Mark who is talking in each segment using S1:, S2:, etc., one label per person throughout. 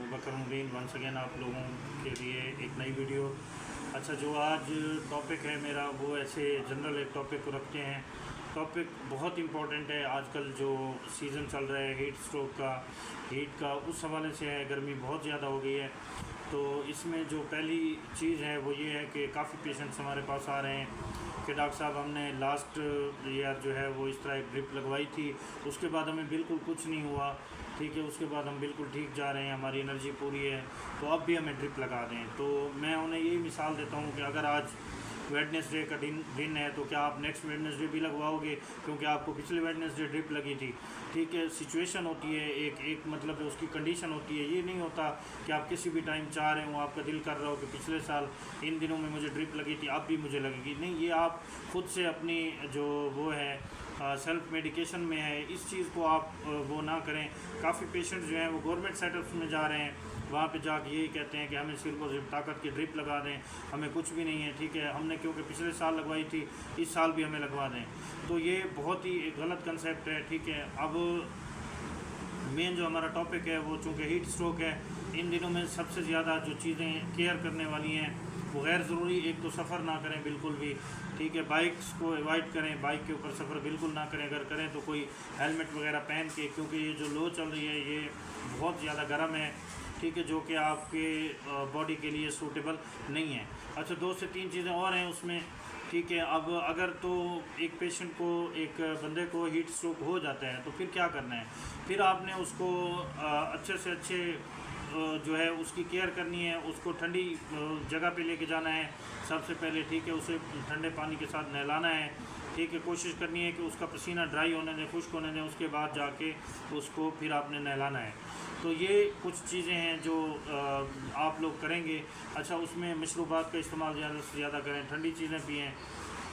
S1: बकर मुबीन once again आप लोगों के लिए एक नई वीडियो। अच्छा, जो आज टॉपिक है मेरा वो ऐसे जनरल एक टॉपिक को रखते हैं। टॉपिक बहुत इम्पोर्टेंट है। आजकल जो सीज़न चल रहा है हीट स्ट्रोक का, हीट का, उस हवाले से है। गर्मी बहुत ज़्यादा हो गई है। तो इसमें जो पहली चीज़ है वो ये है कि काफ़ी पेशेंट्स हमारे पास आ रहे हैं कि डॉक्टर साहब हमने लास्ट ईयर जो है वो इस तरह एक ड्रिप लगवाई थी, उसके बाद हमें बिल्कुल कुछ नहीं हुआ। ठीक है, उसके बाद हम बिल्कुल ठीक जा रहे हैं, हमारी एनर्जी पूरी है, तो अब भी हमें ड्रिप लगा दें। तो मैं उन्हें यही मिसाल देता हूँ कि अगर आज वेडनेसडे का दिन है तो क्या आप नेक्स्ट वेडनेसडे भी लगवाओगे, क्योंकि आपको पिछले वेडनेसडे ड्रिप लगी थी। ठीक है, सिचुएशन होती है, एक मतलब उसकी कंडीशन होती है। ये नहीं होता कि आप किसी भी टाइम चाह रहे हो, आपका दिल कर रहा हो कि पिछले साल इन दिनों में मुझे ड्रिप लगी थी, अब भी मुझे लगेगी। नहीं, ये आप खुद से अपनी जो वो है सेल्फ मेडिकेशन में है, इस चीज़ को आप वो ना करें। काफ़ी पेशेंट जो हैं वो गवर्नमेंट सेटअप्स में जा रहे हैं, वहाँ पे जाके यही कहते हैं कि हमें सिर्फ और सिर्फ ताकत की ड्रिप लगा दें, हमें कुछ भी नहीं है। ठीक है, हमने क्योंकि पिछले साल लगवाई थी, इस साल भी हमें लगवा दें। तो ये बहुत ही एक गलत कंसेप्ट है। ठीक है, अब मेन जो हमारा टॉपिक है वो चूँकि हीट स्ट्रोक है, इन दिनों में सबसे ज़्यादा जो चीज़ें केयर करने वाली हैं वो गैर ज़रूरी, एक तो सफ़र ना करें बिल्कुल भी। ठीक है, बाइक्स को अवॉइड करें, बाइक के ऊपर सफ़र बिल्कुल ना करें। अगर करें तो कोई हेलमेट वगैरह पहन के, क्योंकि ये जो लो चल रही है ये बहुत ज़्यादा गर्म है। ठीक है, जो कि आपके बॉडी के लिए सूटेबल नहीं है। अच्छा, 2 से 3 चीज़ें और हैं उसमें। ठीक है, अब अगर तो एक पेशेंट को, एक बंदे को हीट स्ट्रोक हो जाता है तो फिर क्या करना है? फिर आपने उसको अच्छे से अच्छे जो है उसकी केयर करनी है। उसको ठंडी जगह पे लेके जाना है सबसे पहले। ठीक है, उसे ठंडे पानी के साथ नहलाना है। ठीक है, कोशिश करनी है कि उसका पसीना ड्राई होने दें, खुश्क होने दें, उसके बाद जाके उसको फिर आपने नहलाना है। तो ये कुछ चीज़ें हैं जो आप लोग करेंगे। अच्छा, उसमें मशरूबात का इस्तेमाल ज़्यादा से ज़्यादा करें, ठंडी चीज़ें पिएँ।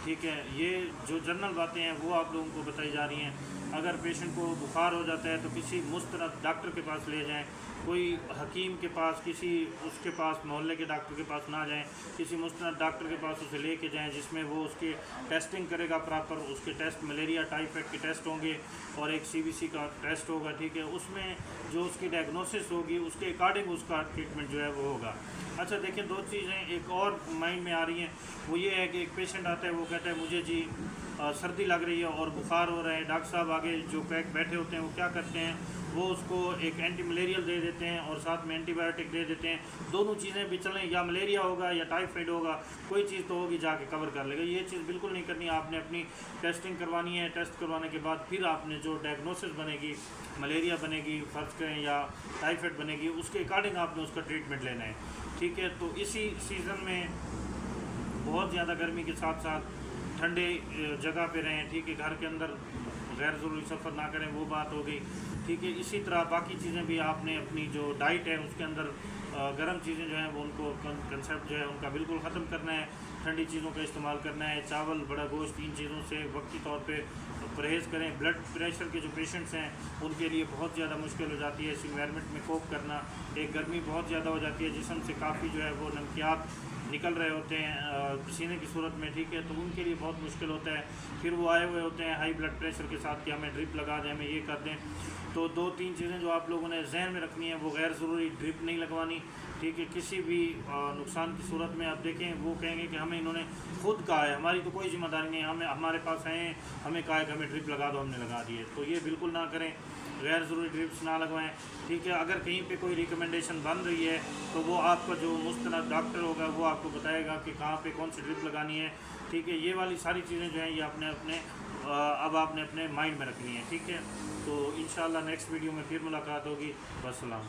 S1: ठीक है, ये जो जनरल बातें हैं वो आप लोगों को बताई जा रही हैं। अगर पेशेंट को बुखार हो जाता है तो किसी मुस्तनद डॉक्टर के पास ले जाएं, कोई हकीम के पास, किसी उसके पास, मोहल्ले के डॉक्टर के पास ना जाएं, किसी मुस्तनद डॉक्टर के पास उसे लेके जाएं जिसमें वो उसकी टेस्टिंग करेगा प्रॉपर। उसके टेस्ट मलेरिया टाइफाइड के टेस्ट होंगे और एक CBC का टेस्ट होगा। ठीक है, उसमें जो उसकी डायग्नोसिस होगी उसके अकॉर्डिंग उसका ट्रीटमेंट जो है वो होगा। अच्छा देखिए, 2 चीज़ें एक और माइंड में आ रही हैं, वो ये है कि एक पेशेंट आता है, वो कहता है मुझे जी सर्दी लग रही है और बुखार हो रहा है। डॉक्टर साहब आगे जो बैठे होते हैं वो क्या करते हैं, वो उसको एक एंटी मलेरियल दे देते हैं और साथ में एंटीबायोटिक दे देते हैं। दोनों चीज़ें भी चलें, या मलेरिया होगा या टाइफाइड होगा, कोई चीज़ तो होगी, जाके कवर कर लेगा। ये चीज़ बिल्कुल नहीं करनी। आपने अपनी टेस्टिंग करवानी है। टेस्ट करवाने के बाद फिर आपने जो डायग्नोसिस बनेगी, मलेरिया बनेगी फ़र्ज़ करें या टाइफाइड बनेगी, उसके अकॉर्डिंग आपने उसका ट्रीटमेंट लेना है। ठीक है, तो इसी सीज़न में बहुत ज़्यादा गर्मी के साथ साथ ठंडे जगह पे रहें। ठीक है, घर के अंदर गैर ज़रूरी सफ़र ना करें, वो बात हो गई। ठीक है, इसी तरह बाकी चीज़ें भी आपने अपनी जो डाइट है उसके अंदर गर्म चीज़ें जो हैं वो उनको कंसेप्ट जो है उनका बिल्कुल ख़त्म करना है। ठंडी चीज़ों का इस्तेमाल करना है। चावल, बड़ा गोश्त, इन चीज़ों से वक्ती तौर पे परहेज़ करें। ब्लड प्रेशर के जो पेशेंट्स हैं उनके लिए बहुत ज़्यादा मुश्किल हो जाती है इस इन्वायरमेंट में कोप करना। एक गर्मी बहुत ज़्यादा हो जाती है, जिस्म से काफ़ी जो है वो नमकियात निकल रहे होते हैं पसीने की सूरत में। ठीक है, तो उनके लिए बहुत मुश्किल होता है। फिर वो आए हुए होते हैं हाई ब्लड प्रेशर के साथ कि हमें ड्रिप लगा दें, हमें ये कर दें। तो 2-3 चीज़ें जो आप लोगों ने जहन में रखनी है, वो गैर ज़रूरी ड्रिप नहीं लगवानी। ठीक है, किसी भी नुकसान की सूरत में आप देखें, वो कहेंगे कि हमें इन्होंने खुद कहा है, हमारी तो कोई ज़िम्मेदारी नहीं है, हमें हमारे पास आए, हमें कहा है कि हमें ड्रिप लगा दो, हमने लगा दी है। तो ये बिल्कुल ना करें, गैर ज़रूरी ड्रिप्स ना लगवाएं। ठीक है, अगर कहीं पे कोई रिकमेंडेशन बन रही है तो वो आपका जो मुस्तनद डॉक्टर होगा वो आपको बताएगा कि कहाँ पे कौन सी ड्रिप लगानी है। ठीक है, ये वाली सारी चीज़ें जो हैं ये अब आपने अपने माइंड में रखनी है। ठीक है, तो इंशाल्लाह नेक्स्ट वीडियो में फिर मुलाकात होगी। वस्सलाम।